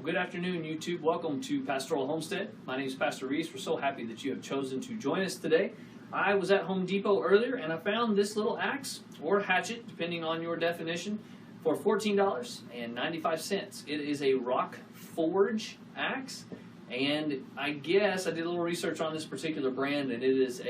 Well, good afternoon, YouTube. Welcome to Pastoral Homestead. My name is Pastor Reese. We're so happy that you have chosen to join us today. I was at Home Depot earlier and I found this little axe or hatchet, depending on your definition, for $14.95. It is a Rockforge Ax, and I guess I did a little research on this particular brand, and it is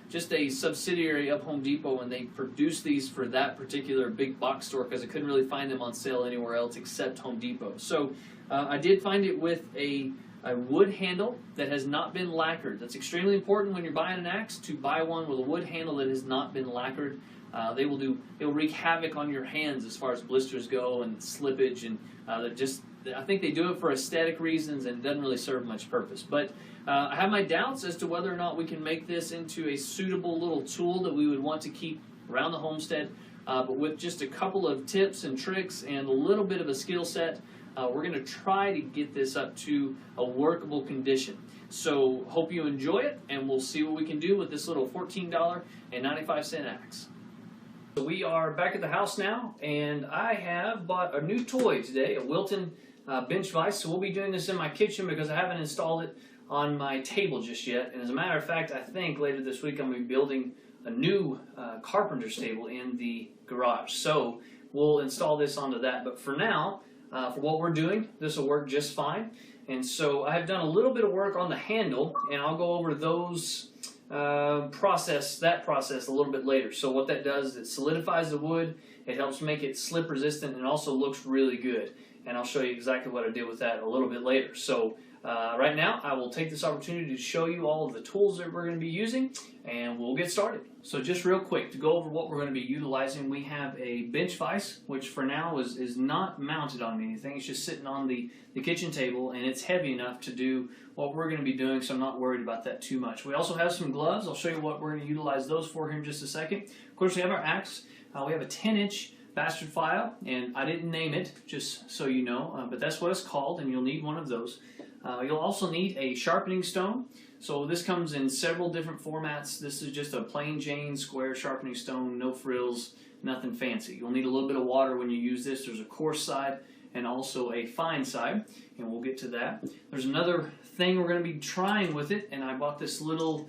just a subsidiary of Home Depot, and they produce these for that particular big box store because I couldn't really find them on sale anywhere else except Home Depot. So I did find it with a wood handle that has not been lacquered. That's extremely important when you're buying an axe, to buy one with a wood handle that has not been lacquered. It'll wreak havoc on your hands as far as blisters go and slippage, and I think they do it for aesthetic reasons and doesn't really serve much purpose. But I have my doubts as to whether or not we can make this into a suitable little tool that we would want to keep around the homestead. But with just a couple of tips and tricks and a little bit of a skill set, we're going to try to get this up to a workable condition. So hope you enjoy it, and we'll see what we can do with this little $14.95 axe. So we are back at the house now, and I have bought a new toy today, a Wilton bench vise. So we'll be doing this in my kitchen because I haven't installed it on my table just yet. And as a matter of fact, I think later this week I'm going to be building a new carpenter's table in the garage. So we'll install this onto that. But for now, for what we're doing, this will work just fine. And so I have done a little bit of work on the handle, and I'll go over that process a little bit later. So what that does is it solidifies the wood, it helps make it slip resistant, and also looks really good. And I'll show you exactly what I did with that a little bit later. So right now I will take this opportunity to show you all of the tools that we're going to be using, and we'll get started. So just real quick to go over what we're going to be utilizing, we have a bench vise, which for now is not mounted on anything. It's just sitting on the kitchen table, and it's heavy enough to do what we're going to be doing, so I'm not worried about that too much. We also have some gloves. I'll show you what we're going to utilize those for here in just a second. Of course, we have our axe. We have a 10-inch bastard file, and I didn't name it, just so you know, but that's what it's called, and you'll need one of those. You'll also need a sharpening stone. So this comes in several different formats. This is just a plain Jane square sharpening stone, no frills, nothing fancy. You'll need a little bit of water when you use this. There's a coarse side and also a fine side, and we'll get to that. There's another thing we're going to be trying with it, and I bought this little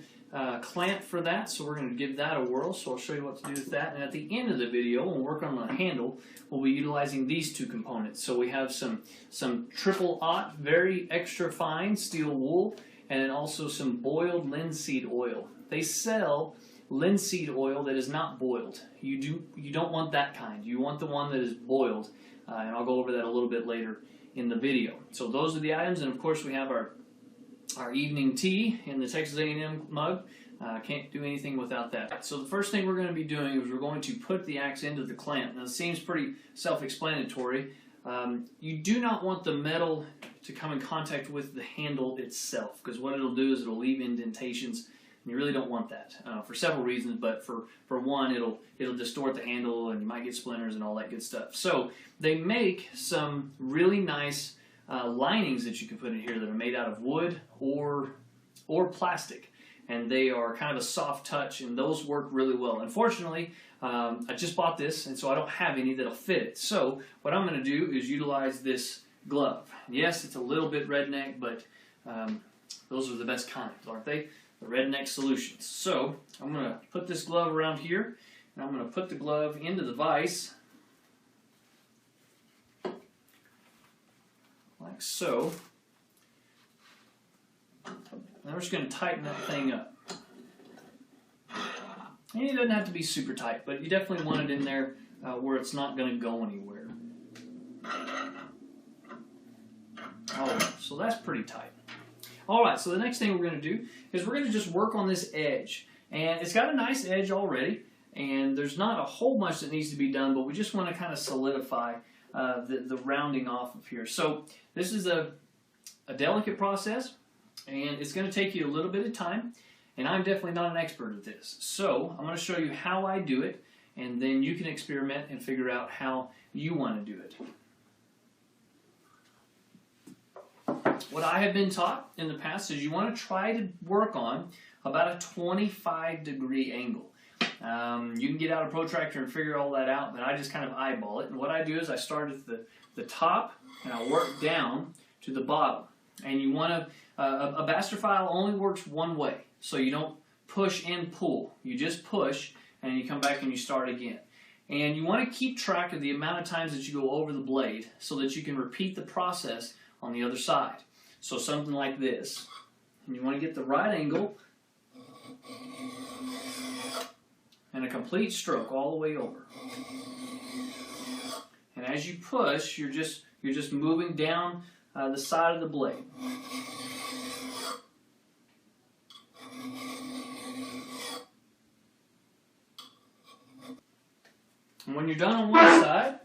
clamp for that, so we're going to give that a whirl. So I'll show you what to do with that. And at the end of the video, when we work on the handle, we'll be utilizing these two components. So we have some triple-aught, very extra fine steel wool, and then also some boiled linseed oil. They sell linseed oil that is not boiled. You don't want that kind. You want the one that is boiled, and I'll go over that a little bit later in the video. So those are the items, and of course we have our evening tea in the Texas A&M mug. Can't do anything without that. So the first thing we're going to be doing is we're going to put the axe into the clamp. Now it seems pretty self-explanatory. You do not want the metal to come in contact with the handle itself, because what it'll do is it'll leave indentations, and you really don't want that for several reasons. But for one, it'll distort the handle, and you might get splinters and all that good stuff. So they make some really nice linings that you can put in here that are made out of wood or plastic, and they are kind of a soft touch, and those work really well. Unfortunately, I just bought this, and so I don't have any that'll fit it. So what I'm going to do is utilize this glove. Yes, it's a little bit redneck, but those are the best kinds, aren't they? The redneck solutions. So I'm going to put this glove around here, and I'm going to put the glove into the vise, like so. Now we're just going to tighten that thing up. And it doesn't have to be super tight, but you definitely want it in there where it's not going to go anywhere. Alright, so that's pretty tight. Alright, so the next thing we're going to do is we're going to just work on this edge. And it's got a nice edge already, and there's not a whole much that needs to be done, but we just want to kind of solidify the rounding off of here. So this is a delicate process, and it's going to take you a little bit of time, and I'm definitely not an expert at this. So I'm going to show you how I do it, and then you can experiment and figure out how you want to do it. What I have been taught in the past is you want to try to work on about a 25-degree angle. You can get out a protractor and figure all that out, but I just kind of eyeball it. And what I do is I start at the top, and I work down to the bottom. And you want to, a bastard file only works one way, so you don't push and pull. You just push and you come back and you start again. And you want to keep track of the amount of times that you go over the blade so that you can repeat the process on the other side. So something like this. And you want to get the right angle and a complete stroke all the way over. And as you push, you're just moving down the side of the blade. And when you're done on one side,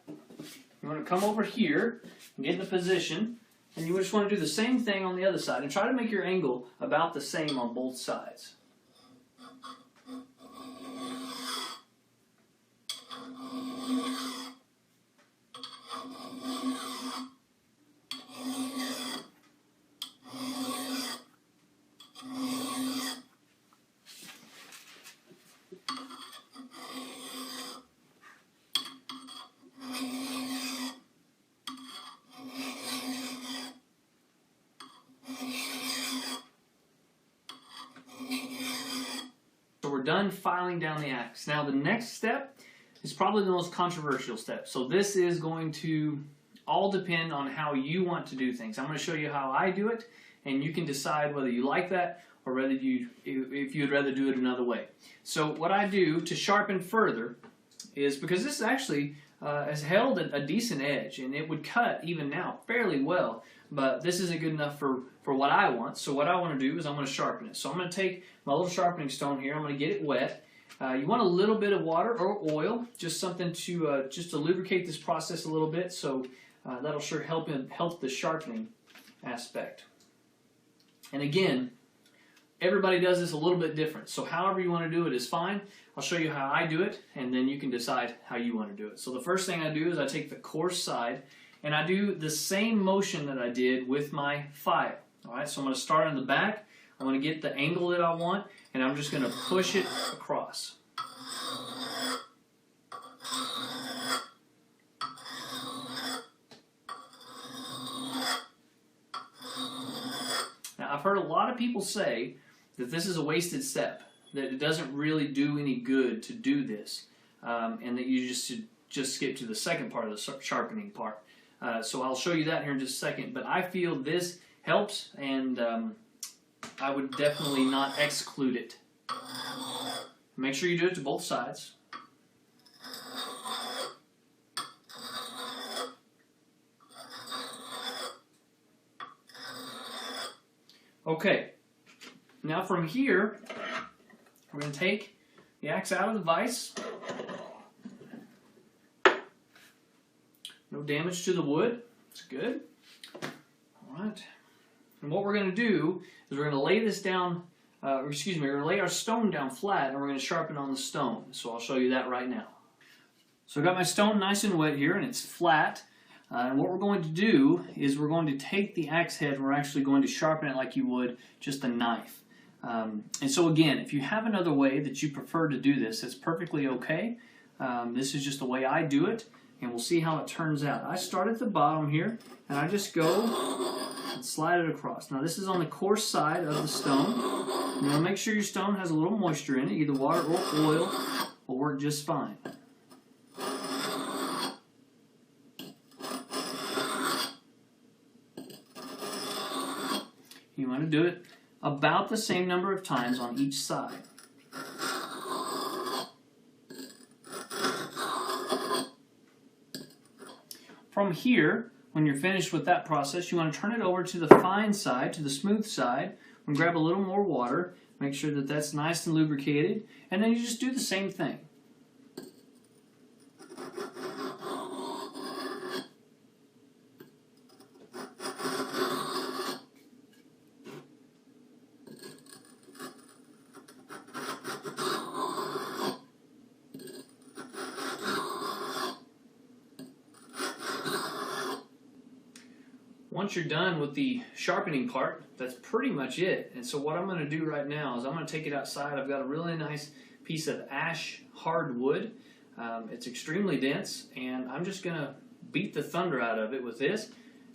you want to come over here and get in the position, and you just want to do the same thing on the other side and try to make your angle about the same on both sides. So we're done filing down the axe. Now the next step is probably the most controversial step. So this is going to all depend on how you want to do things. I'm going to show you how I do it, and you can decide whether you like that or whether if you'd rather do it another way. So what I do to sharpen further is, because this actually has held a decent edge, and it would cut even now fairly well, but this isn't good enough for what I want. So what I want to do is I'm going to sharpen it. So I'm going to take my little sharpening stone here. I'm going to get it wet. You want a little bit of water or oil, just something to just to lubricate this process a little bit. So that'll sure help the sharpening aspect. And again, everybody does this a little bit different. So however you want to do it is fine. I'll show you how I do it, and then you can decide how you want to do it. So the first thing I do is I take the coarse side, and I do the same motion that I did with my file. All right, so I'm going to start on the back. I'm going to get the angle that I want, and I'm just going to push it across. Now, I've heard a lot of people say that this is a wasted step, that it doesn't really do any good to do this, and that you just skip to the second part of the sharpening part. So I'll show you that here in just a second, but I feel this helps, and I would definitely not exclude it. Make sure you do it to both sides. Okay, now from here, we're going to take the axe out of the vise. No damage to the wood. It's good. All right. And what we're going to do is we're going to lay this down, we're going to lay our stone down flat, and we're going to sharpen on the stone. So I'll show you that right now. So I've got my stone nice and wet here, and it's flat. And what we're going to do is we're going to take the axe head, and we're actually going to sharpen it like you would just a knife. And so again, if you have another way that you prefer to do this, it's perfectly okay. This is just the way I do it, and we'll see how it turns out. I start at the bottom here, and I just go and slide it across. Now this is on the coarse side of the stone. Now make sure your stone has a little moisture in it. Either water or oil will work just fine. You want to do it about the same number of times on each side. From here, when you're finished with that process, you want to turn it over to the fine side, to the smooth side, and grab a little more water. Make sure that that's nice and lubricated, and then you just do the same thing. Once you're done with the sharpening part, that's pretty much it. And so what I'm going to do right now is I'm going to take it outside. I've got a really nice piece of ash hardwood. It's extremely dense, and I'm just going to beat the thunder out of it with this.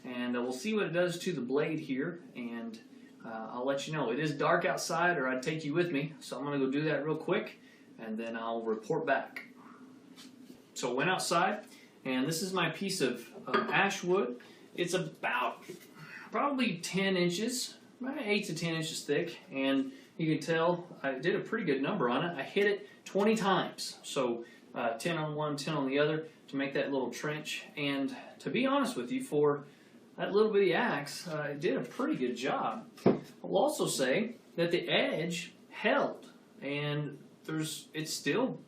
and we'll see what it does to the blade here, and I'll let you know. It is dark outside, or I'd take you with me, so I'm going to go do that real quick, and then I'll report back. So I went outside, and this is my piece of ash wood. It's about probably 10 inches, about 8 to 10 inches thick, and you can tell I did a pretty good number on it. I hit it 20 times, so 10 on one, 10 on the other to make that little trench. And to be honest with you, for that little bitty axe, it did a pretty good job. I'll also say that the edge held, and it's still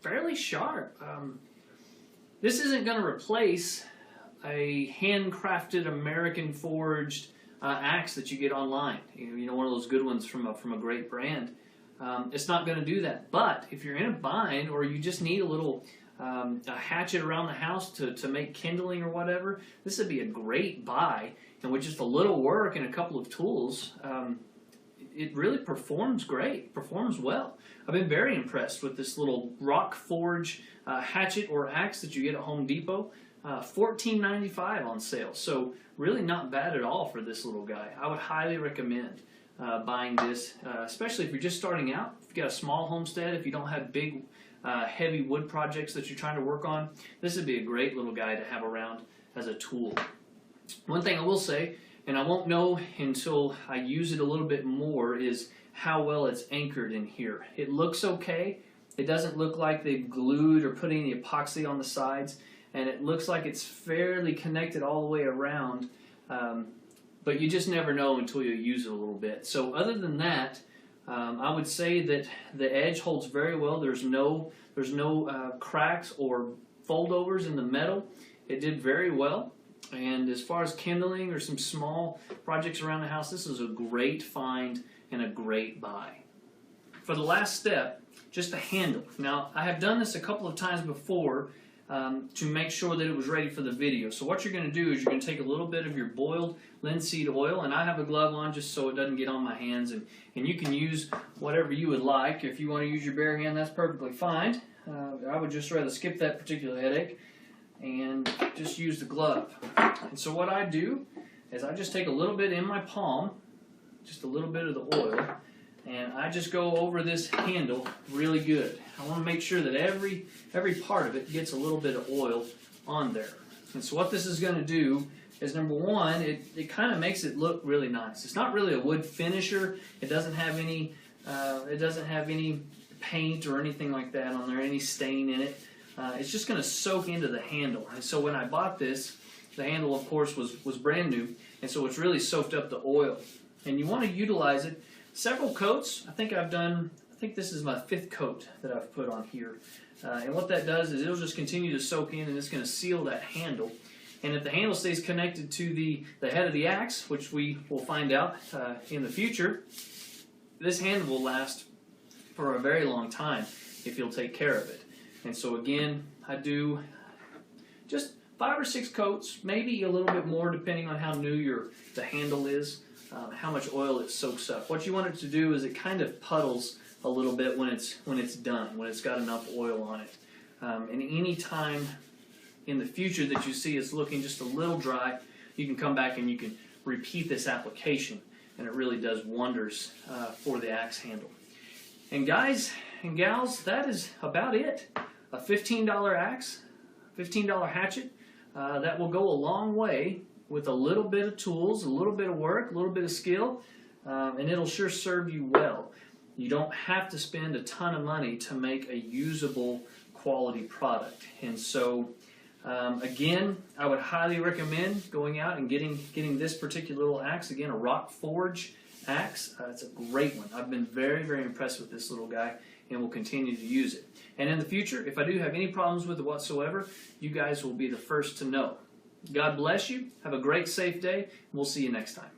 fairly sharp. This isn't going to replace a handcrafted American forged axe that you get online. You know, one of those good ones from a great brand. It's not going to do that. But if you're in a bind, or you just need a little a hatchet around the house to make kindling or whatever, this would be a great buy. And with just a little work and a couple of tools, it really performs great, performs well. I've been very impressed with this little Rockforge hatchet or axe that you get at Home Depot. $14.95 on sale, so really not bad at all for this little guy. I would highly recommend buying this, especially if you're just starting out. If you've got a small homestead, if you don't have big, heavy wood projects that you're trying to work on, this would be a great little guy to have around as a tool. One thing I will say, and I won't know until I use it a little bit more, is how well it's anchored in here. It looks okay. It doesn't look like they've glued or put any epoxy on the sides, and it looks like it's fairly connected all the way around, but you just never know until you use it a little bit. So other than that, I would say that the edge holds very well. There's no cracks or foldovers in the metal. It did very well. And as far as kindling or some small projects around the house, this is a great find and a great buy. For the last step, just the handle. Now, I have done this a couple of times before to make sure that it was ready for the video. So what you're going to do is you're going to take a little bit of your boiled linseed oil, and I have a glove on just so it doesn't get on my hands, and you can use whatever you would like. If you want to use your bare hand, that's perfectly fine. I would just rather skip that particular headache and just use the glove. And so what I do is I just take a little bit in my palm, just a little bit of the oil, and I just go over this handle really good. I want to make sure that every part of it gets a little bit of oil on there. And so what this is going to do is, number one, it kind of makes it look really nice. It's not really a wood finisher. It doesn't have any paint or anything like that on there, any stain in it. It's just going to soak into the handle. And so when I bought this, the handle, of course, was brand new, and so it's really soaked up the oil. And you want to utilize it several coats. I think this is my 5th coat that I've put on here. And what that does is it'll just continue to soak in, and it's going to seal that handle. And if the handle stays connected to the head of the axe, which we will find out in the future, this handle will last for a very long time if you'll take care of it. And so again, I do just 5 or 6 coats, maybe a little bit more depending on how new the handle is, how much oil it soaks up. What you want it to do is it kind of puddles a little bit when it's done, when it's got enough oil on it. And any time in the future that you see it's looking just a little dry, you can come back and you can repeat this application, and it really does wonders for the axe handle. And guys and gals, that is about it. A $15 axe, $15 hatchet, that will go a long way with a little bit of tools, a little bit of work, a little bit of skill, and it'll sure serve you well. You don't have to spend a ton of money to make a usable quality product. And so, again, I would highly recommend going out and getting this particular little axe. Again, a Rockforge Ax. It's a great one. I've been very, very impressed with this little guy, and will continue to use it. And in the future, if I do have any problems with it whatsoever, you guys will be the first to know. God bless you. Have a great, safe day. And we'll see you next time.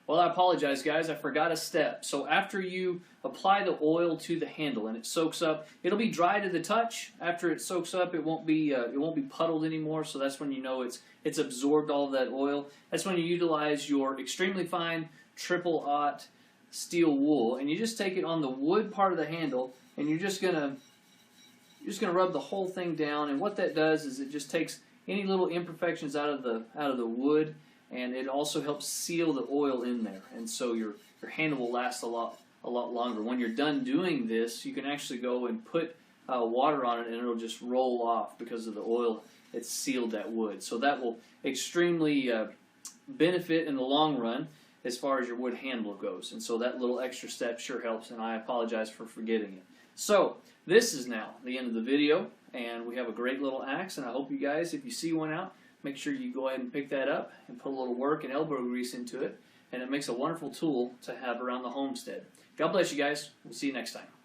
Well, I apologize, guys. I forgot a step. So after you apply the oil to the handle and it soaks up, it'll be dry to the touch. After it soaks up, it won't be puddled anymore. So that's when you know it's absorbed all of that oil. That's when you utilize your extremely fine 000 steel wool, and you just take it on the wood part of the handle, and you're just gonna rub the whole thing down. And what that does is it just takes any little imperfections out of the wood, and it also helps seal the oil in there, and so your handle will last a lot longer. When you're done doing this, you can actually go and put water on it, and it'll just roll off because of the oil that's sealed that wood. So that will extremely benefit in the long run as far as your wood handle goes. And so that little extra step sure helps, and I apologize for forgetting it. So this is now the end of the video, and we have a great little axe, and I hope you guys, if you see one out, make sure you go ahead and pick that up and put a little work and elbow grease into it, and it makes a wonderful tool to have around the homestead. God bless you guys. We'll see you next time.